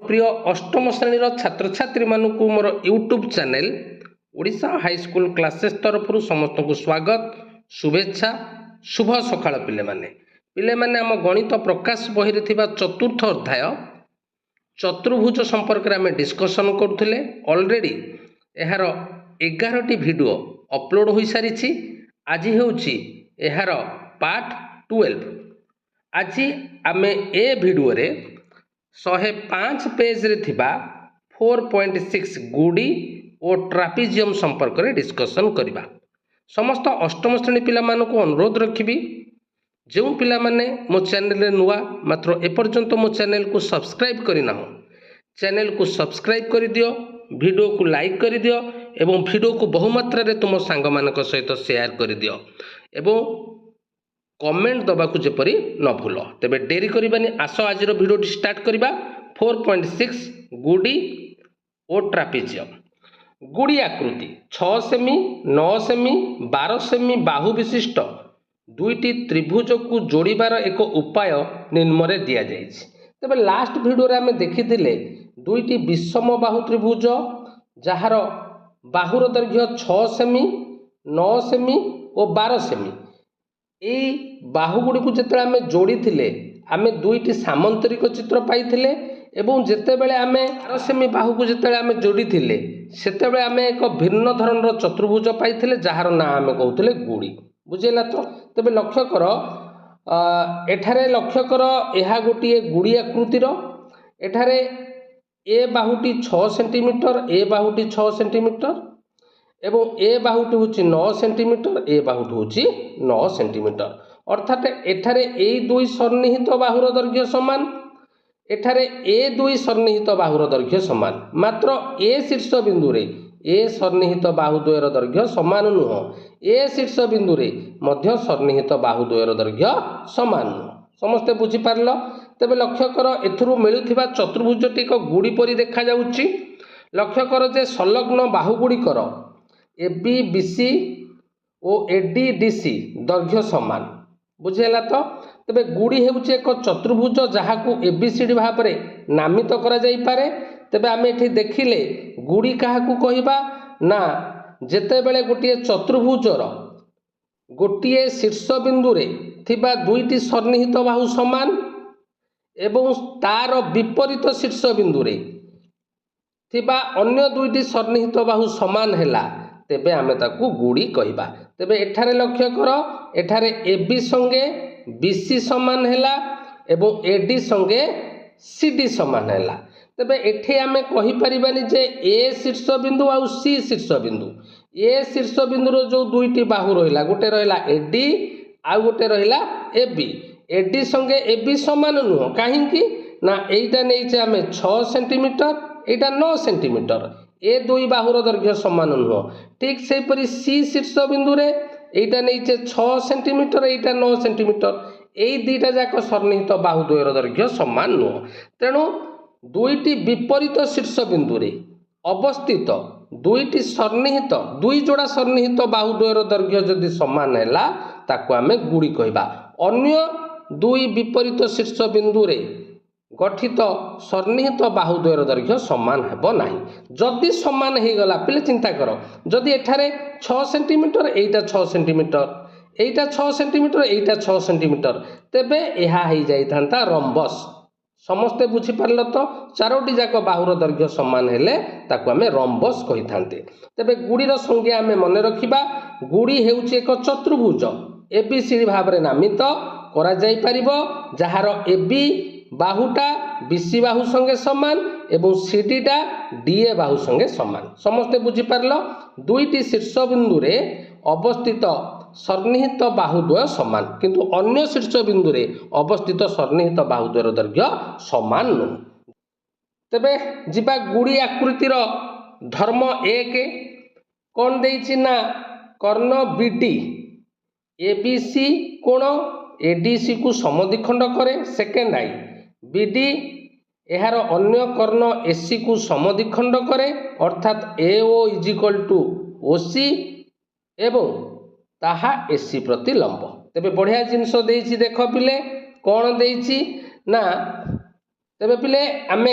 प्रिय अष्टम श्रेणी छात्र छात्री मानक मोर YouTube channel Odisha high school classes तरफ समस्त को स्वागत शुभेच्छा शुभ सकाळ पिले माने आम गणित प्रकाश बही चतुर्थ अध्याय चतुर्भुज संपर्क में डिस्कसन करुले ऑलरेडी यार 11टी वीडियो अपलोड हो सारी आज यार पार्ट 12। आज आम ए वीडियो रे 105 पेज रे थिबा 4.6 गुडी और ट्रापिजियम संपर्क में डिस्कसन करबा। समस्त अष्टम श्रेणी पिला मानकु अनुरोध रखिबी जो पिला माने मो चैनल रे नुआ मात्र एपर्यंत मो चैनल को सब्सक्राइब करना हो चैनल को सब्सक्राइब कर दियो, वीडियो को लाइक कर दियो एवं वीडियो को बहुमात्रा रे तुम सांग मानक सहित शेयर कर दियो एवं कमेंट दबाकू जेपरी न भूल। तेबे डेरी करबानी आस आज वीडियो स्टार्ट करबा। 4.6 गुडी और ट्रापिजियम। गुडी आकृति 6 सेमी 9 सेमी 12 सेमी बाहु विशिष्ट दुईटी त्रिभुज को जोड़बार एक उपाय निम्न दिया जाइछि। तेबे लास्ट वीडियो रे आमे देखिथिले दुईटी विषम बाहु त्रिभुज जार बाहुर दैर्घ्य 6 सेमी 9 सेमी और 12 सेमी। यही बाहुगुड़ी को जिते आम जोड़ी थे आम दुईटी सामंतरिक चित्र पाई एवं जितेबले आम 12 सेमी बाहु को जिते आम जोड़ी थे सेतेबले आम एक भिन्न धरण चतुर्भुज पाई जार ना आम कहते गुड़ी। बुझेगा तो तेरे लक्ष्य कर एठारे लक्ष्य कर यह गोटे गुड़ी आकृतिर एठारे ए बाहुटी 6 सेंटीमीटर ए बाहुटी 6 सेंटीमीटर एवं ए बाहुटी हूँ 9 सेंटीमीटर ए बाहुटी हूँ 9 सेंटीमीटर। अर्थात एठारे ए दुई सन्निहित बाहुर दैर्घ्य समान एठारे ए दुई सन्निहित बाहुर दैर्घ्य समान मात्र ए शीर्ष बिंदु रे ए सन्निहित बाहु द्वयर दैर्घ्य समान नुह ए शीर्ष बिंदु रे मध्य सन्निहित बाहु द्वयर दैर्घ्य समान नुह। समस्ते बुझी पारल। तेबे लक्ष्य कर एथुरु मिलुथिबा चतुर्भुजटी एक गुड़ी परि देखा जाउछि। लक्ष्य कर जे संलग्न बाहु गुड़िकर AB BC और AD DC दैर्घ्य समान। बुझेगा तो तेबे गुड़ी हेउछि एक चतुर्भुज जहाकू ABCD भाव में नामित करा जाई पारे। तेबे आमे एठी देखिले गुड़ी काहाकू कहिबा ना जेतेबेले गोटे चतुर्भुजर गोटे शीर्ष बिंदु रे थिबा दुईटी सन्निहित बाहु समान एवं तार विपरीत शीर्ष बिंदु रे थिबा अन्य दुईटी सन्निहित बाहु समान हैला तेबे आमे ताकू गुड़ी कहिबा। तेबे एठारे लक्ष्य कर एठारे AB संगे BC समान हैला एवं AD संगे CD समान हैला। तेबे एठी आमे कहि परिबानी जे A शीर्ष बिंदु आ C शीर्ष बिंदु A शीर्ष बिंदु रो जो दुईटी बाहु रहिला गोटे रहिला AD आ गोटे रहिला AB। AD संगे AB समान नुह काहेकि ना एइटा नेइचे आमे 6 सेंटीमीटर एइटा 9 सेंटीमीटर ए दुई बाहुर दैर्घ्य समान नुह। ठीक से परि सी शीर्ष बिंदु रे एइटा नेइचे 6 सेंटीमीटर एइटा 9 सेंटीमीटर एई दुईटा जाक सन्निहित बाहु द्वयर दैर्घ्य समान नुह। तेणु दुईटी विपरीत शीर्ष बिंदु रे अवस्थित दुईटी सन्निहित दुई जोड़ा सन्निहित बाहु द्वयर दैर्घ्य जदि समान हैला ताकू आमे गुड़ी कहिबा। अन्य दुई विपरीत शीर्ष बिंदु रे गठित सन्निहित बाहु द्वयर दैर्घ्य समान हेबो नाही। जदि समान हे गला पिले चिंता कर जदि एठारे 6 सेंटीमीटर एइटा 6 सेंटीमीटर एइटा 6 सेंटीमीटर एइटा 6 सेंटीमीटर तेबे एहा हे जाइथांता रम्बस। समस्ते बुझी पारल तो चारोटी जाक बाहुर दैर्घ्य समान हेले ताकू आमे रम्बस कहि थांते। तेबे गुड़ीर संज्ञा आमे मने रखिबा गुड़ी हेउछि एक चतुर्भुज ABCD भाव में नामित करा जाई परिबो जहार AB बाहुटा BC बाहु संगे समान एवं CD टा DA बाहु संगे समान। समस्ते बुझी पारल। दुईटी शीर्ष बिंदु रे अवस्थित सन्निहित बाहुद्वय समान किंतु अन्य शीर्ष बिंदु रे अवस्थित सन्निहित बाहुद्वयर दैर्घ्य समान नुह। तेबे जिबा गुड़ी आकृतिर धर्म 1 कौन देइछि ना कर्ण BD ABC कोण ADC को समद्विखंड करे। सेकेंड आई BD एहार अन्य कर्ण AC को समद्विखंड करे अर्थात AO = OC एवं ताहा AC प्रति लंब। तेबे बढ़िया जिनस देइछि देख पिले कौन देइछि ना तेबे पिले आमे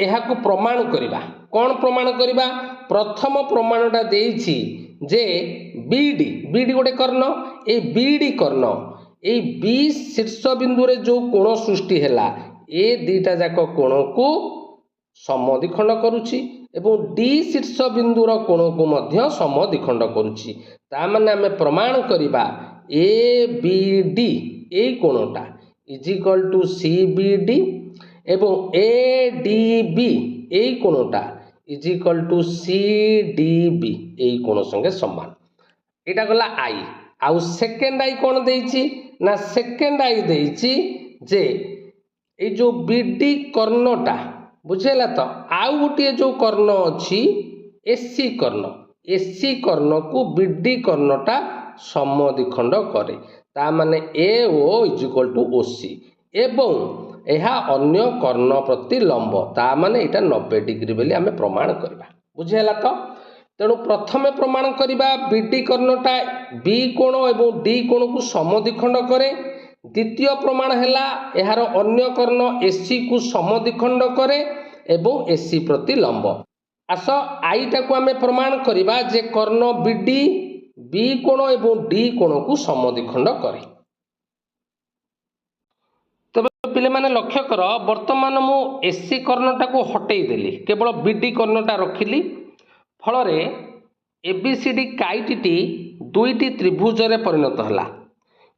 एहाकु प्रमाण करिबा कोन प्रमाण करिबा प्रथम प्रमाणटा देइछि जे बीडी बीडी गोटे कर्ण ए बीडी कर्ण ए बी शीर्ष बिंदु रे जो कोण सृष्टि हैला ए दीटा जाक कोण को समद्विखंड करूछि एवं डी शीर्ष बिंदुर कोण को मध्य समद्विखंड करूछि ता माने आमे प्रमाण करिबा ए बी डी ए कोणटा is equal to C B D एवं ए डी बी ए कोणटा is equal to C D B A कोण संगे समान एटा गला आई आउ सेकेंड आई कोन देइछि ना सेकेंड आई देइछि जे ए जो बीडी कर्णटा बुझेला तो आउ गोटे जो कर्ण अछि एसी कर्ण को बीडी कर्णटा समद्विखंड करे ता माने A O is equal to OC एवं एहा अन्य कर्ण प्रति लंब ता माने एटा 90 डिग्री बेली आमे प्रमाण करबा बुझेला तो तेणु प्रथमे प्रमाण करिबा बीडी कर्णटा बी कोण एवं डी कोण को समद्विखंड करे द्वितीय प्रमाण हैला एहार अन्य कर्ण एसी को समद्विखंड करे एवं एसी प्रति लंब आस आईटा को आमे प्रमाण करिबा जे कर्ण बीडी बी कोण एवं डी कोण को समद्विखंड करे तबे पिले माने लक्ष्य कर वर्तमान मु एसी कर्णटा को हटेई देली केवल बीडी कर्णटा रखिली फल रे एबीसीडी काइटिटी दुईटी त्रिभुज रे परिणत हला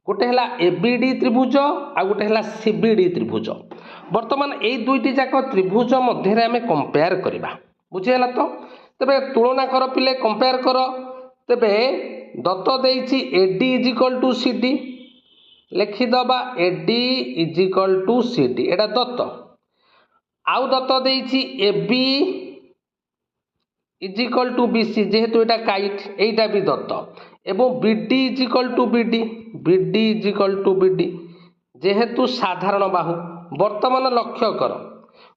गोटे हला एबीडी त्रिभुज आ गोटे हला सीबीडी त्रिभुज वर्तमान ए दुईटी जाक त्रिभुज मध्य रे आमे कंपेयर करिबा बुझिहला तो तबे तुलना कर पिले कंपेयर कर तबे दत्त देइछि AD is equal to CD लिखि दबा AD is equal to CD एटा दत्त आउ दत्त देइछि AB is equal to BC जेहेतु एटा काइट एटा भी दत्त एवं BD is equal to BD BD is equal to BD जेहेतु साधारण बाहु वर्तमान लक्ष्य कर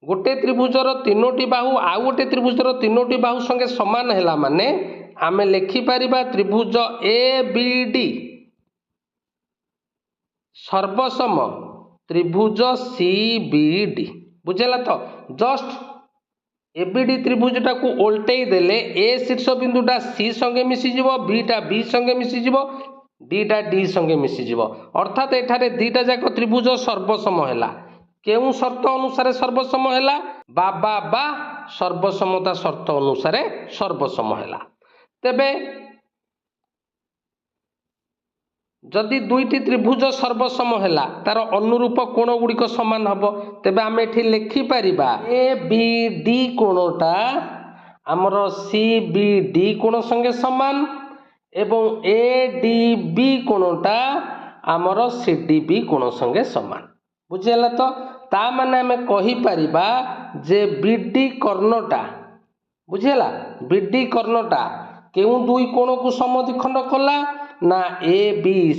गोटे त्रिभुजर तीनोटी बाहु आउ गोटे त्रिभुजर तीनोटी बाहु संगे समान हैला माने आमे लिखि परिबा त्रिभुज ए बी डी सर्वसम त्रिभुज सी बी डी बुझेला तो जस्ट एबीडी त्रिभुजटा को ओल्टेई देले ए शीर्ष बिंदुटा सी संगे मिसिଯିव बीटा बी संगे मिसिଯିव डीटा डी संगे मिसिଯିव अर्थात एठारे दीटा जाक त्रिभुज सर्वसम हैला केउ शर्त अनुसार सर्वसम हैला बा बा बा सर्वसमता शर्त अनुसार सर्वसम हैला तेबे जदि दुईटी त्रिभुज सर्वसम हैला तार अनुरूप कोण गुड़िक समान हबो तेबे आमे एठी लिखि परिबा ए बी डी कोणटा हमर सी बी डी कोण संगे समान एवं ए डी बी कोणटा हमर सी डी बी कोण संगे समान बुझिहला तो ता माने आमे कहि परिबा जे बीडी कर्णटा बुझिहला बीडी कर्णटा केउ दुई कोण को समद्विखंड कला ना ए बी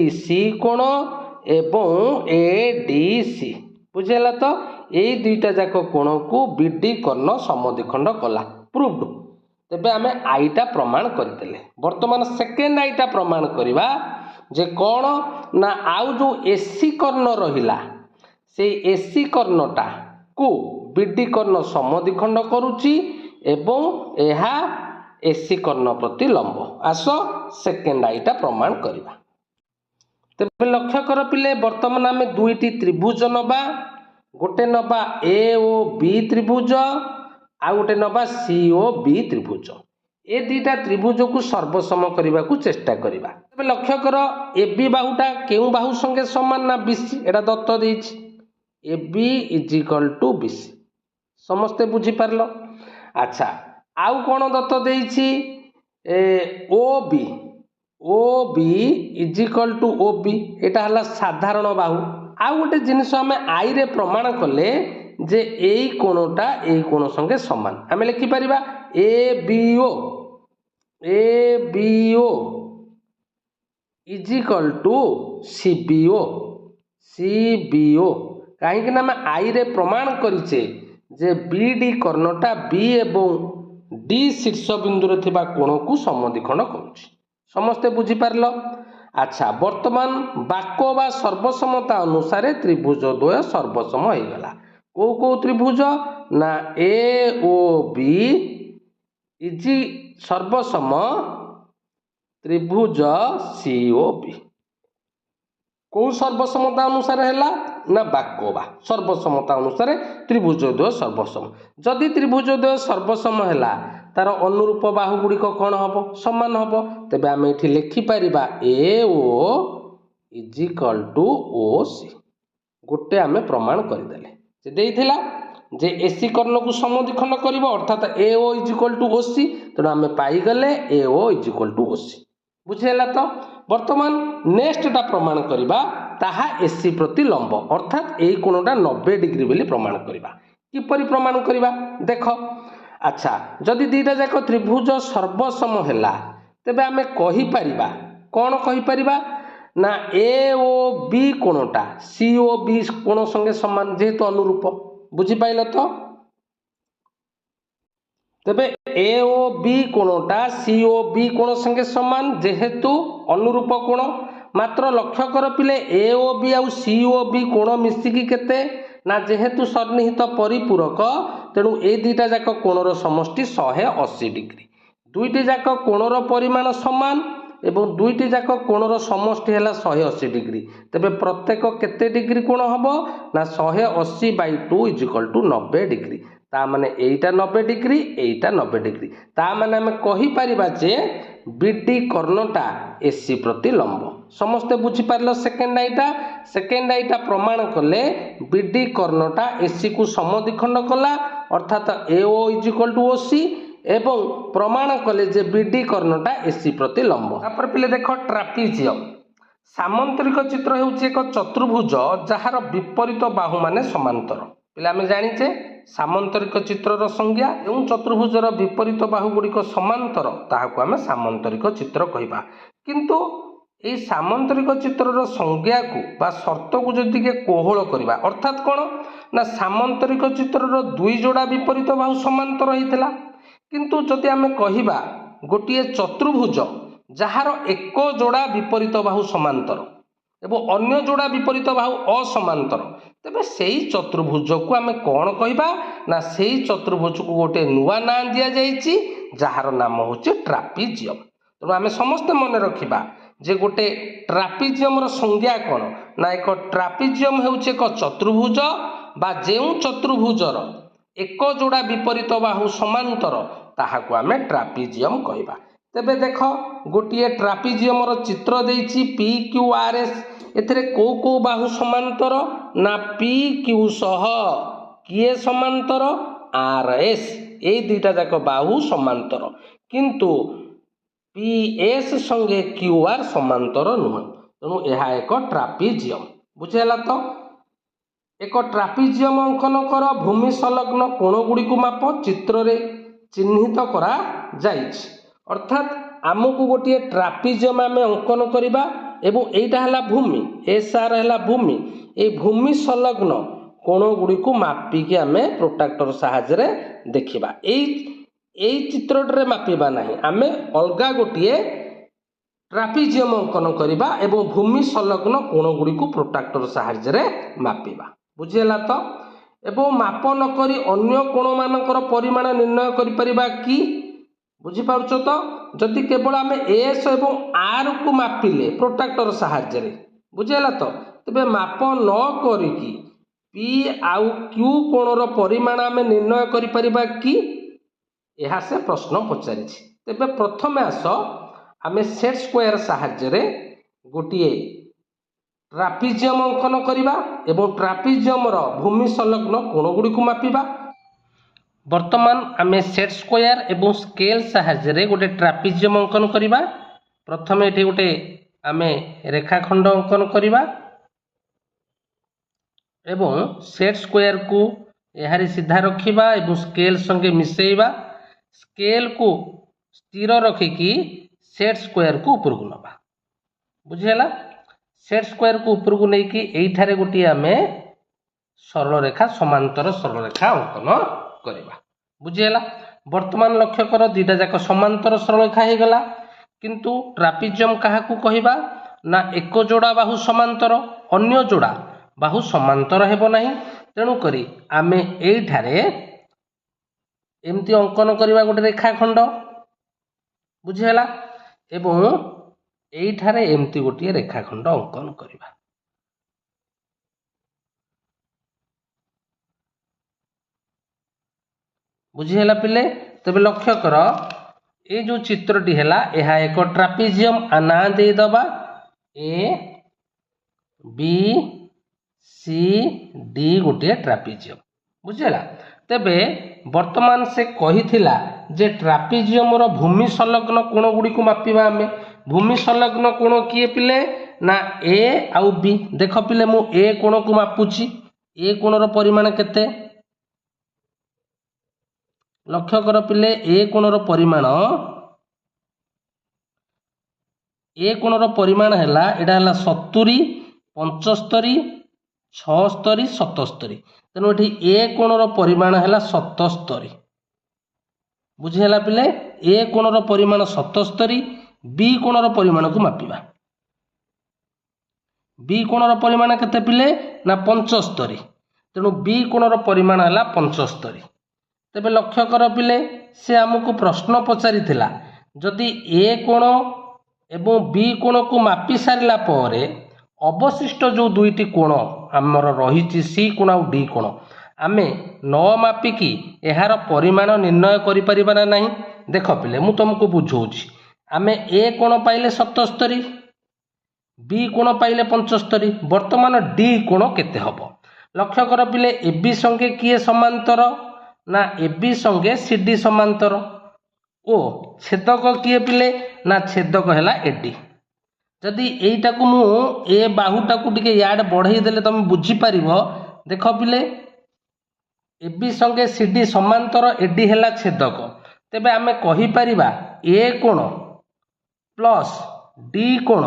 सी कोण एवं ए डी सी बुझेला तो यही दुईटा जाक कोण को बीडी कर्ण समद्विखंड कला प्रूव्ड तेबे आमे आईटा प्रमाण करदेले वर्तमान सेकेंड आईटा प्रमाण करिबा जे कोण ना आउ जो एसी कर्ण रहिला से एसी कर्णटा को बीडी कर्ण समद्विखंड करूची एवं एहा एसी कर्ण प्रति लंब आस सेकेंड आईटा प्रमाण करिबा तेबे लक्ष्य कर पिले वर्तमान आमे दुईटी त्रिभुज नबा गोटे नबा ए ओ बी त्रिभुज आ गोटे नबा सी ओ बी त्रिभुज ए दुईटा त्रिभुज को सर्वसम करने को चेष्टा करिबा तेबे लक्ष्य कर ए बी बाहुटा केउ बाहु संगे समान ना बीसी एटा दत्त देइछि A B is equal to BC समस्ते बुझी पारलो अच्छा आउ कौन दत्त देइछि O B is equal to O B एटा हला साधारण बाहु आउ गोटे जिनिस आमे आई रे प्रमाण कले जे एई कोणटा एई कोण संगे समान आमे लिखि परिबा A B O is equal to C B O कहीं ना आमे आई रे प्रमाण करिचे जे बी डी कर्णटा बी एवं डी शीर्ष बिंदु रे थिबा कोण को समद्विखंड करूछि समस्ते बुझी पारलो अच्छा बर्तमान बाक बा सर्वसमता अनुसार त्रिभुज द्वय सर्वसम हो गला को त्रिभुज ना ए ओ बी इजी सर्वसम त्रिभुज सी ओ बी को सर्वसमता अनुसार है ना बाकोबा सर्वसमता अनुसार त्रिभुज द्वय सर्वसम जदि त्रिभुज द्वय सर्वसम है तार अनुरूप बाहु गुड़िक कौन हम समान हम तेज आम ये लिखिपर A O is equal to O C गोटे आम प्रमाण करदे से देइथिला जे एसी कर्ण को समद्विखंड कर अर्थात A O is equal to O C तेणु आम पाईगले A O is equal to O C बुझेगा तो बर्तमान नेक्स्टा प्रमाण करवा ताहा एसी प्रति लंब अर्थात यही कोणटा 90 डिग्री बोली प्रमाण करवा किपरि प्रमाण करवा देख अच्छा जदि दीटा जाक त्रिभुज सर्वसम है तेबे आमे कहि परिबा कौन कहि परिबा ना ए ओ बी कोणटा सी ओ बी कोण संगे समान जेहेतु अनुरूप बुझी पाइल तो तेबे ए ओ बी कोणटा सी ओ बी कोण संगे समान जेहेतु अनुरूप कोण मात्र लक्ष्य कर पिले ए ओ बी आउ सी ओ बी कोण मिसिकी केते ना जेहेतु सन्निहित परिपूरक तेणु ए दुईटा जाक कोणर समष्टि 180 डिग्री दुईटी जाक कोणर परिमाण समान एवं दुईटी जाक कोणर समष्टि है 180 डिग्री तेबे प्रत्येक केते डिग्री कोण हम ना 180 by 2 is equal to 90 degree ता माने एटा 90 डिग्री एटा 90 डिग्री ता माने आम कहि परिबा जे बीडी कर्णटा एसी प्रति लंब समस्ते बुझी पारलो सेकेंड आईटा प्रमाण कले बीडी कर्णटा एसी को समद्विखंड कला अर्थात A O is equal to O C एवं प्रमाण कले जे बीडी कर्णटा एसी प्रति लंब तापर पिले देख ट्रापिजियम सामंतरिक चित्र हेउची एक चतुर्भुज जार विपरीत बाहु माने समांतर पिले आम जानिचे सामंतरिक चित्रर संज्ञा एवं चतुर्भुजर विपरीत बाहु गुड़िक समांतर ताहाको आमे सामंतरिक चित्र कहिबा किंतु এই সামন্তরিক চিত্রর সংজ্ঞাকু বা শর্তকু যদি কোহল করা অর্থাৎ কোণ না সামন্তরিক চিত্রর দুই যোড়া বিপরীত বাহু সমান্তর হয়েছিল কিন্তু যদি আমি কহিবা গোটিয়ে চতুর্ভুজ যাহার এক যোড়া বিপরীত বাহু সমান্তর এবং অন্য যোড়া বিপরীত বাহু অসমান্তর তেবে সেই চতুর্ভুজকু আমি কোণ কহিবা না সেই চতুর্ভুজকু গোটে নূয়া নাম দিয়া যাইছি যাহার নাম হচ্ছে ট্রাপিজিয়ম তেমন আমি সমস্তে মনে রাখিবা जे गोटे ट्रापिजियम संज्ञा कौन ना एक ट्रापिजियम होउचे एक चतुर्भुज बा जेउ चतुर्भुजर एक जोड़ा विपरीत बाहु समांतर ताहाको आमे ट्रापिजियम कहिबा तेबे देख गोटे ट्रापिजियम चित्र देइछि पी क्यू आर एस एथिरे को बाहु समांतर ना पी क्यू सह किए समांतर आर एस ए दुईटा जाक बाहु समांतर किंतु पी एस संगे क्यू आर समांतर नुह तेणु यह एक ट्रापिजियम बुझेगा तो एक ट्रापिजियम अंकन कर भूमि संलग्न कोण गुड़ी माप चित्र रे चिन्हित करा जाइछि अर्थात आमको गोटे ट्रापिजियम आम अंकन करवा एवं एटा है भूमि एस आर है भूमि ये भूमि संलग्न कोण गुड़ी मापिकी आम प्रोट्राक्टर साहाय्य देखा यही चित्रटे मापिबा नहीं आमे अलगा गोटे ट्रापिजियम अंकन करवा एवं भूमि संलग्न कोण गुड़ी प्रोट्राक्टर साहाय्य मापिबा बुझीगला तो एवं माप नकरी अन्य कोण मानकर परिमाण निर्णय करि परिबा कि बुझी पारुछ तो जदि केवल आमे एस एवं आर को मापिले प्रोट्राक्टर साहाय्य बुझीगला तो तेबे माप न करिकी पी आउ क्यू कोणर परिमाण आमे निर्णय करि परिबा कि यह से प्रश्न पचारि तेबे प्रथम आस आम सेट स्क्वायर साहाय्य गोटे ट्रापिजियम अंकन करवा एवं ट्रापिजियम भूमि संलग्न कोण गुड़ी मापिबा वर्तमान आम सेट स्क्वायर एवं स्केल साहाय्य गोटे ट्रापिजियम अंकन करवा प्रथम ये गोटे आम रेखाखंड अंकन करवा एवं सेट स्क्वायर को यार सीधा रखिबा एवं स्केल संगे मिसेइबा स्केल को स्थिर रखिकी सेट स्क्वायर को ऊपर को नवा बुझीगला सेट स्क्वायर को ऊपर को लेकिन यहीठारे गोटे आम सरल रेखा समांतर सरल रेखा अंकन करवा बुझीगला वर्तमान लक्ष्य कर दुईटा जाक समांतर सरल रेखा हो गला किंतु ट्रापिजियम क्या कहवा ନା ଏକ ଯୋଡ଼ା ବାହୁ ସମାନ୍ତର, ଅନ୍ୟ ଯୋଡ଼ା ବାହୁ ସମାନ୍ତର ହେବ ନାହିଁ। ତେଣୁକରି ଆମେ ଏଇଠାରେ ଏମିତି ଅଙ୍କନ କରିବା ଗୋଟେ ରେଖାଖଣ୍ଡ, ବୁଝିହେଲା, ଏବଂ ଏଇଠାରେ ଏମିତି ଗୋଟିଏ ରେଖାଖଣ୍ଡ ଅଙ୍କନ କରିବା। ବୁଝିହେଲା ପିଲେ? ତେବେ ଲକ୍ଷ୍ୟ କର ये जो चित्रटी है यह एक ट्रापिजियम ना देदबा ए बी सी डी गोटे ट्रापिजियम, बुझेगा। तेबे वर्तमान से कही जे ट्रापिजियम रो भूमि संलग्न कोण गुड़ी को मापिबा आमे। भूमि संलग्न कोण किए पिले ना ए आउ बी। देख पिले मु ए कोण को मापुची, ए कोण रो परिमाण केते? लक्ष्य कर पिले ए कोण रो परिमाण, ए कोण रो परिमाण हैला एटा हैला 70 75 76 77। तेणु एठी ए कोण रो परिमाण हैला 77। बुझिहेला पिले? ए कोण रो परिमाण 77, बी कोण रो परिमाण को मापिबा। बी कोण रो परिमाण केते पिले ना 75। तेणु बी कोण रो परिमाण हैला 75। तेबे लक्ष्य कर पिले से आमको प्रश्न पचारि थिला जदि ए कोण एवं बी कोण को मापी सारिला परे अवशिष्ट जो दुईटी कोण आमर रही सी कोण आ डी कोण आमे न मापिकी एहार परिमाण निर्णय करि परिबा ना नहीं। देख पिले मु तुमको बुझौछि, आमे ए कोण पाइले 77, बी कोण पाइले 75, वर्तमान डी कोण केते हबो? लक्ष्य कर पिले ए बी संगे किए समांतर ना ए बी संगे सी डी समांतर ओ छेदक किए पिले ना छेदक हैला एडी। जदि एईटा को मु ए बाहुटा को टिके याड बढ़ाई देले तुम बुझी पारिबो। देख पिले ए बी संगे सी डी समांतर, एडी हैला छेदक। तेबे आमे कहि परिबा ए कोण प्लस डी कोण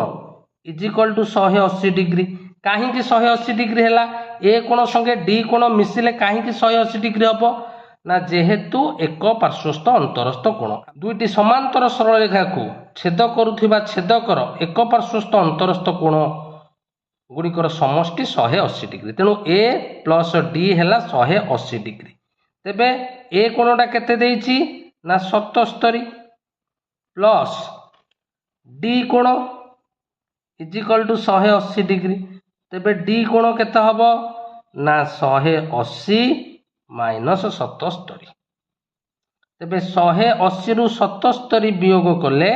इज इक्वल टू 180 डिग्री। काहे कि 180 डिग्री हैला? ए कोण संगे डी कोण मिसिले काहे कि 180 डिग्री हबो ना जेहेतु एक पार्श्वस्थ अंतरस्थ कोण। दुईटी समांतर सरल रेखा को छेद करुथिबा छेदकर एक पार्श्वस्थ अंतरस्थ कोण गुड़िकर समष्टि 180 डिग्री। तेणु ए प्लस डी हैला 180 डिग्री। तेबे ए कोणटा केते देइछि ना 77 प्लस डी कोण इज इक्वल टू 180 डिग्री। तेबे डी कोण केते हबो ना 180 माइनस 77। तेबे 180 रु 77 वियोग कले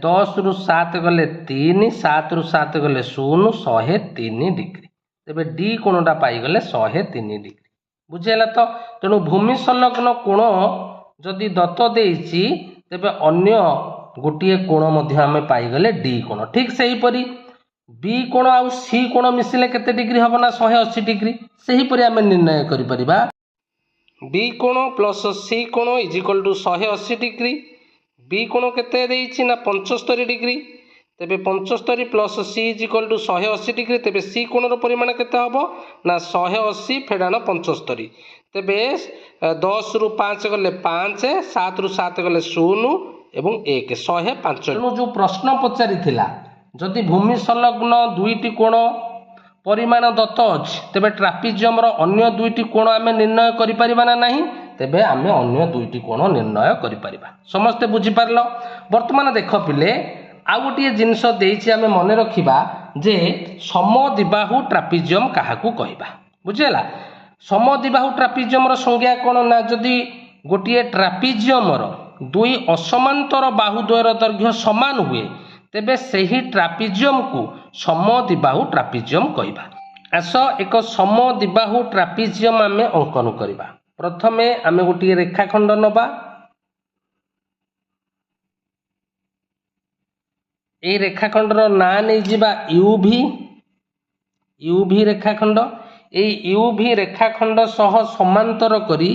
10 रु 7 गले 3, 7 रु 7 गले 0, 103 डिग्री। तेबे डी कोणटा पाई गले 103 डिग्री। बुझेला तो? तेणु भूमि संलग्न कोण जदि दत्त देइछि तेबे अन्य गोटिए कोण मध्य आमे पाई गले डी कोण। ठीक सेही परी बी कोण आ सी कोण मिसिले केते डिग्री हबो ना 180 डिग्री। सेही परी आमे निर्णय करि परिबा बी कोण प्लस सी कोण is equal to 180 degree. B कोण केते देइछि ना 75 डिग्री। तेबे 75 plus C is equal to 180 degree. तेबे सी कोण रो परिमाण केते हबो ना 180 फेडाण 75। तेबे 10 रु 5 गले 5, 7 रु 7 गले 0 एवं 1, 105। तेणु जो प्रश्न पचारि थिला जदि भूमि संलग्न दुईटी कोण परिमाण दत्त अछि तेबे ट्रापिजियम रो अन्य दुईटी कोण आमे निर्णय करि परिबा ना नहीं। तेबे आमे अन्य दुईटी कोण निर्णय करि परिबा। समस्ते बुझी पारलो? वर्तमान देख पिले आ गोटे जिनस देइछि आमे मने रखिबा जे समद्विबाहु ट्रापिजियम काहाकू कहिबा। बुझिला? समद्विबाहु ट्रापिजियम रो संज्ञा कोन ना जदि गोटे ट्रापिजियम रो दुई असमांतर बाहु द्वयर दैर्घ्य समान हुए तेबे सही ट्रापिजियम को समद्विबाहु ट्रापिजियम कहिबा। आस एक समद्विबाहु ट्रापिजियम आमे अंकन करिबा। प्रथमे आमे गोटे रेखाखंड नबा। ए रेखाखंडर ना नै जिबा यूवी। यूवी रेखाखंड। ए यूवी रेखाखंड सह समांतर करी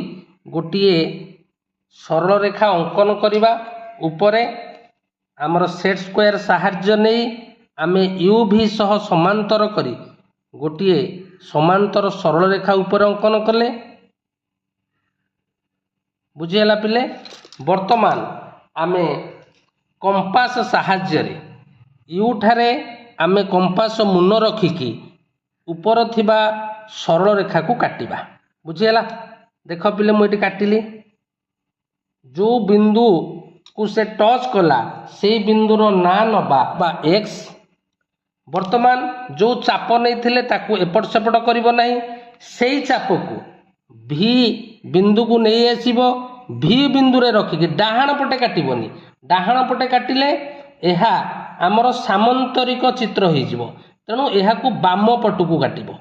गोटे सरल रेखा अंकन करिबा। उपरे आमर सेट स्क्वायर साहाय्य नहीं आमे यूवी सह समांतर करी गोटे समांतर सरल रेखा ऊपर अंकन कले। बुझिला पिले? वर्तमान आमे कंपास साहाय्य रे यू ठारे आमे कंपास मुन रखिकी ऊपर थिबा सरल रेखा को काटिबा बुझीगला। देख पिले मुझे काटिली जो बिंदु को से टच कला से बिंदुर ना नबा बा एक्स। वर्तमान जो चाप नहीं ताकू एपट सेपट करिबो नहीं सेई चाप को भी बिंदु को नहीं आसीबो भी बिंदु रे रखिकी डाहाण पटे काटिबोनी। डाहाण पटे काटिले एहा आमर सामंतरिक चित्र होइजिवो तेणु एहा को बाम पटु को काटिबो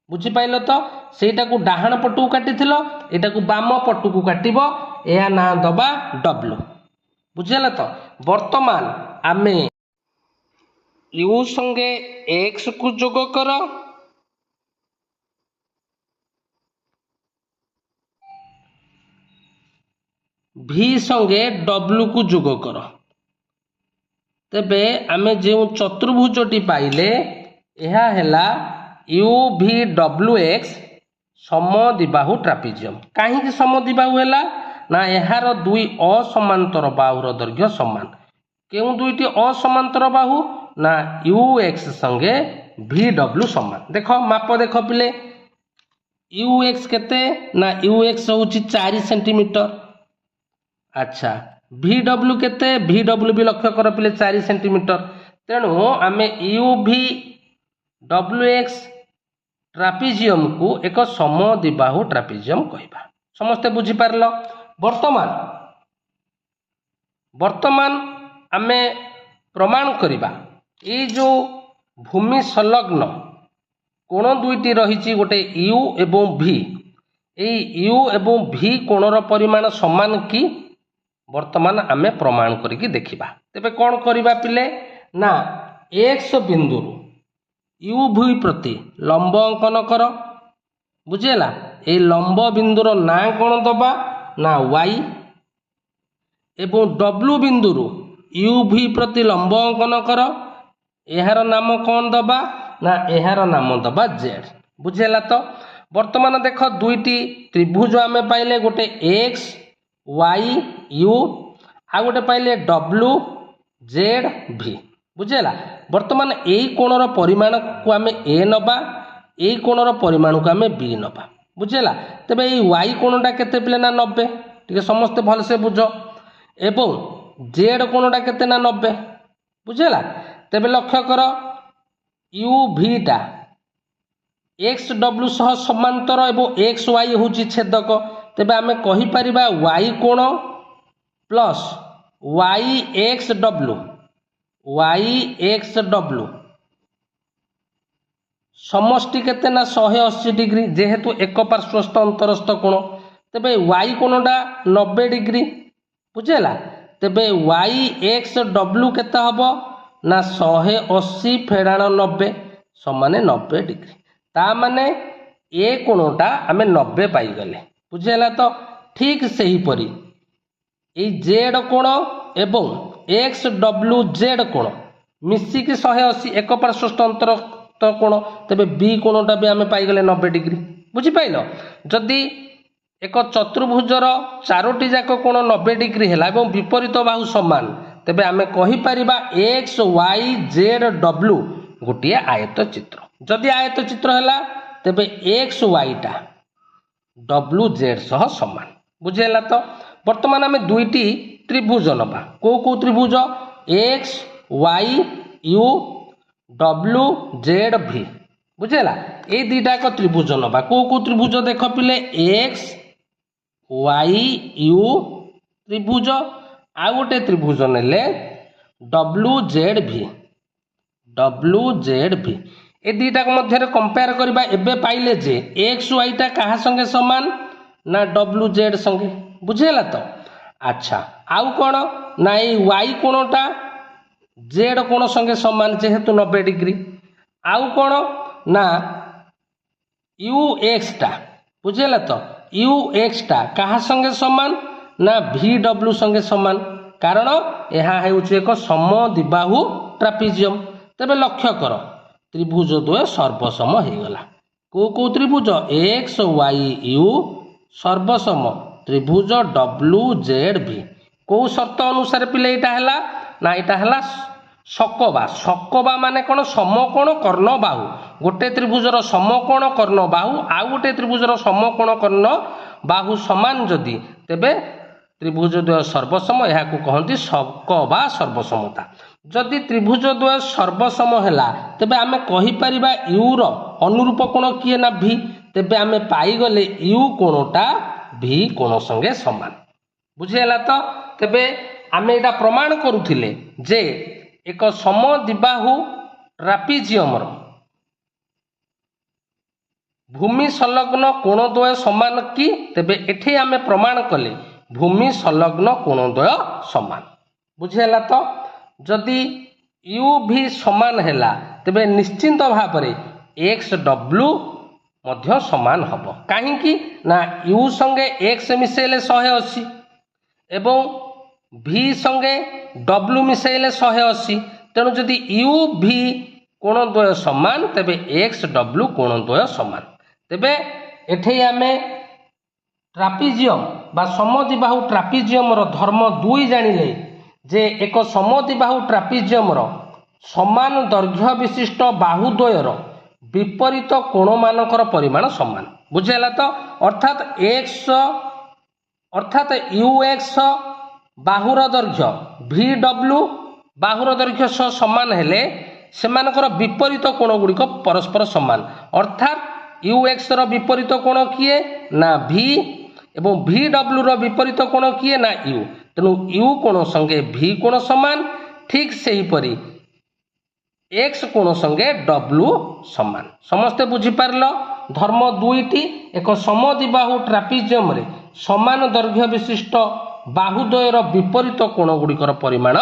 बुझी पाइल तो सेटा को डाहाण पटु को काटिथिलो एटा को बाम पटु को काटिबो एहा ना दबा डब्लू बुझिला। तो वर्तमान आमे यू संगे एक्स को जोग कर भी संगे डब्लू को जोग कर तेबे आमे जो चतुर्भुजटी पाइले यह है यू भी डब्ल्यू एक्स समद्विबाहु ट्रापेजियम। कहीं समद्विबाहु है ना यार दुई असमांतर बाहुर दैर्घ्य समान। क्यों दुईटी असमांतर बाहु ना यू एक्स संगे भी डब्ल्यू समान। देख माप देख पिले यू एक्स केते ना यू एक्स हूँ 4 सेंटीमीटर। अच्छा भी डब्ल्यू केते भी डब्ल्यू भी लक्ष्य कर पिले 4 सेंटीमीटर। तेणु आमे यू भी डब्ल्यू एक्स ट्रापेजियम को एक समद्विबाहु ट्रापेजियम कहबा। समस्ते बुझी पारल। वर्तमान आमे प्रमाण करिबा ये जो भूमि संलग्न कोण दुईटी रही गोटे यू एवं भी यू एवं भी कोणर परिमाण समान कि वर्तमान आमे प्रमाण करिकी देखिबा। तेबे कोन करिबा पिले ना एक्स बिंदु यू भी प्रति लंब अंकन कर बुझेला। ए लंब बिंदुर ना कोण दबा ना वाई एवं डब्ल्यू बिंदु यू भी प्रति लंब अंकन कर एहार नाम कौन दबा ना एहार नाम दबा जेड बुझेला। तो वर्तमान देख दुईटी त्रिभुज आमे पाइले गोटे एक्स वाई यू आ गोटे पाइले डब्ल्यू जेड भी बुझेला। वर्तमान यही कोणर परिमाण को आमे ए नबा यही कोणर परिमाण को आमे बी नबा बुझेला। तेबे ये वाई कोणटा केते पिले ना 90 टिके समस्ते भल से बुझ एवं जेड कोणटा केते ना 90 बुझेला। तेबे लक्ष्य कर यू भीटा एक्स डब्ल्यू सह समांतर एवं एक्स वाई हूँ छेदक। तेबे आमे कहि परिबा वाई कोण प्लस वाई एक्स डब्ल्यू समष्टि केते ना 180 डिग्री जेहेतु एक पार्श्वस्थ अंतरस्थ कोण। तेबे वाई कोणटा 90 डिग्री बुझेला। तेबे वाई एक्स डब्ल्यू केते हबो ना 180 फेड़ाण 90 समान 90 डिग्री। ता माने ए कोणटा आमे 90 पाई गले बुझेला। तो ठीक सही परी ए जेड कोण एवं एक्स डब्ल्यू जेड कोण मिसिकी 180 एक पार्श्वस्थ अंतरस्थ कोण। तेबे बी कोणटा भी आमे पाई गले 90 डिग्री बुझी पाइल। जदि एक चतुर्भुजर 4टी जाक कोण 90 डिग्री है एवं विपरीत बाहु समान तेबे आमे कहि परिबा एक्स वाई जेड डब्ल्यू गोटे आयत चित्र। जदि आयत चित्र है तेबे एक्स वाई टा डब्ल्यू जेड सह समान बुझेला। तो वर्तमान आमे दुईटी त्रिभुज नबा को त्रिभुज x why U W Z भी बुझेला। ये दुईटा एक त्रिभुज नबा को त्रिभुज देख पिले एक्स वाई यू त्रिभुज आ गोटे त्रिभुज नेले डब्ल्यू जेड भी ए दुईटा मध्य कंपेयर करबा एबे पाइले जे एक्स वाई टा कहा संगे समान ना डब्ल्यू जेड संगे बुझेला। तो अच्छा आउ कोण ना ये वाई कोणटा जेड कोण संगे समान जेहेतु 90 डिग्री। आउ कोण ना यू एक्स टा बुझेला। तो यू एक्स टा कहा संगे समान ना भी डब्ल्यू संगे समान कारण यह एक समद्विबाहु ट्रापेजियम। तेबे लक्ष्य कर त्रिभुज द्वय सर्वसम हो गला। को त्रिभुज एक्स वाई यू सर्वसम त्रिभुज डब्ल्यू जेड भी को शर्त अनुसार पिले यहाँ है ना यहाँ है सकबा सकबा माने कौन समकोण कर्ण बाहु गोटे त्रिभुजर समकोण कर्ण बाहु आउ गोटे त्रिभुजर समकोण कर्ण बाहु समान जदि तेबे त्रिभुज द्वय सर्वसम यह कहती सकबा सर्वसमता जदि त्रिभुज द्वय सर्वसम है तेबे आमे कहि परिबा यू रो अनुरूप कोण किए ना भी तेबे आमे पाईगले यू कोणटा भी कोण संगे समान बुझीगला तो तेबे आमे एटा प्रमाण करुथिले जे एक समद्विबाहु ट्रापिजियम भूमि संलग्न कोणद्वय समान कि तेबे एठी आमे प्रमाण कले भूमि संलग्न कोणद्वय समान बुझीगला तो जदि यू भी समान हैला तेबे निश्चिंत भाव में एक्स डब्ल्यू मध्य समान हब कहीं ना यू संगे एक्स मिसेले 180 एवं भी संगे डब्ल्यू मिसेले 180 तेणु जदि यू भी कोणद्वय समान तेबे एक्स डब्ल्यू कोणद्वय समान तेबे एठे आमे ट्रापिजियम बा समद्विबाहु ट्रापिजियम धर्म 2 जानिले जे एक समद्विबाहु ट्रापिजियम समान दैर्घ्य विशिष्ट बाहुद्वयर विपरीत कोण मानकर परिमाण समान बुझेला तो अर्थात यू एक्स बाहुर दैर्घ्य भी डब्ल्यू बाहुर दैर्घ्य सह समान हेले सेमानकर विपरीत कोण गुड़िक परस्पर समान अर्थात यू एक्स रो विपरीत कोण किए ना भी एवं भी डब्ल्यू रो विपरीत कोण किए ना यू तेणु यू कोण संगे भी कोण समान ठीक से परी एक्स कोण संगे डब्ल्यू समान समस्ते बुझीपार धर्म 2टी एक समद्विबाहु ट्रापिजियम रे समान दैर्घ्य विशिष्ट बाहुद्वयर विपरीत कोण गुड़िकर परिमाण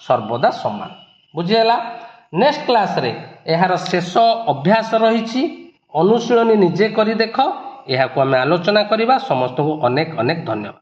सर्वदा समान बुझीगला नेक्स्ट क्लास रे यार शेष अभ्यास रही अनुशीलनी निजे करी देख यह आलोचना करवा समस्त को अनेक अनेक धन्यवाद।